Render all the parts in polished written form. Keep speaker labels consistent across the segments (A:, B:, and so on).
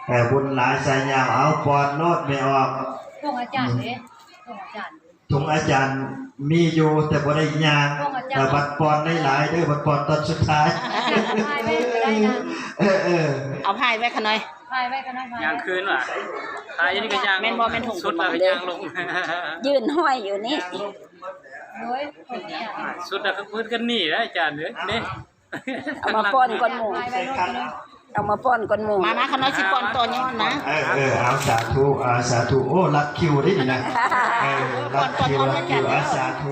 A: แต่บุญหลายสายยาวเอาปอนโนดไม่ออก
B: ส่งอาจารย์เด้ส่งอาจารย์
A: ถุงอาจารย์มีอยู่แต่บ่ได้ยางแต่บัดปอนได้หลายเด้อบัดปอนตอนสุดท้าย
B: พายไว้ก็ได้นะ
C: เอาพายไว้ขน่อย
B: พายไว้ก็ได้
D: ยางคืนว่ะพายนี่ก็ยาง
C: แม่นบ่แม่นถุง
D: สุดแล้วก็ยางลง
C: ยืนห้อยอยู่นี่
D: สุดแล้วก็พื้นกันนี่นะอาจารย์เนี่ย
C: เอามาป้อนก้อนหมูเอามาป้อนก้อนหมูมาขน่อยสิป้อนตัวย้อนนะ
A: เอาสาธุโอ้รัดคิวได้ดีนะรัดคิวสาธุ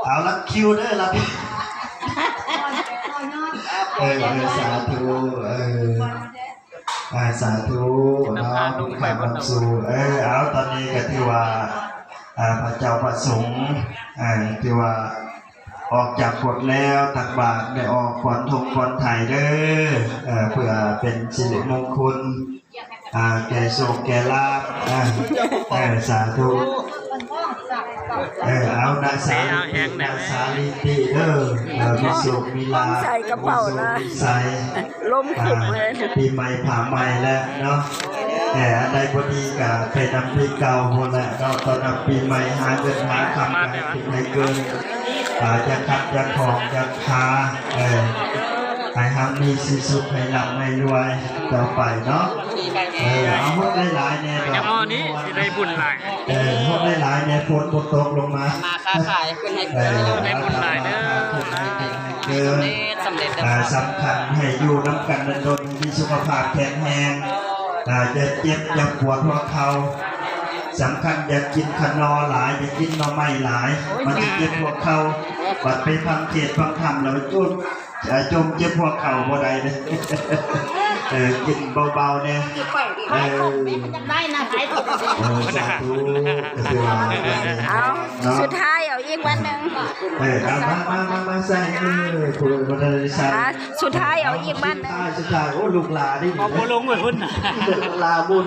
A: เอารัดคิวเด้อรัดสาธุสาธุเนาะขอบคุณสู่เอาตอนนี้ก็ที่ว่าพระเจ้าประสงค์ที่ว่าออกจากกฎแล้วตักบาตรได้ออกก่อนทงก่อนถ่ายเด้อเพื่อเป็นสิริมงคลแก่โชคแก่ลาภสาธุเอานาสาลิติเด้อมีสุขมีลาภ
C: ใส่กระเป๋านะ
A: ใส่
C: ล้มขุ่มเลย
A: ปีใหม่ผ่าใหม่แล้วเนาะแต่ได้พอดีกับไปนำปีเก่าหมดแล้วเราตอนนำปีใหม่หาเงินหาคำกันถึงให้เกินจะขับจะของจะคาให้ทำมีสิสุขให้หลับให้รวยต่อไปเนาะเอาพวกหลายๆเนี่ย
D: อย่างมอนี้สิได้บุญหลาย
A: พวกหลายๆเนี่ยฝนตกลงมา
C: ค้าขายขึ้นให้เกิน
D: ได้บุญหลายเด้อ
C: สำเร็จ
A: สำคัญให้อยู่น้ำกันดนมีสุขภาพแข็งแรงจะเจ็บจะปวดหัวเข่าสำคัญอย่ากินขนอหลายอย่ากินหน่อไม้หลายมันจะเจ็บหัวเข่าบัดไปฟังเทศฟังธรรมแล้วจมเจ็บหัวเข่าบ่ได้เลยกินเบาๆเนี่ย
C: ได้นะหายถูก
A: สาธุ
C: เอาสุดท้ายเอาอีกวันหนึ่ง
A: มาใส่คุณวัฒนชัย
C: สุดท้ายเอาอีกวันหนึ่ง
A: สุดท้ายโอ้ลูกหลาดิ
D: พอลงเหมือนพุ่น
A: ลาบุญ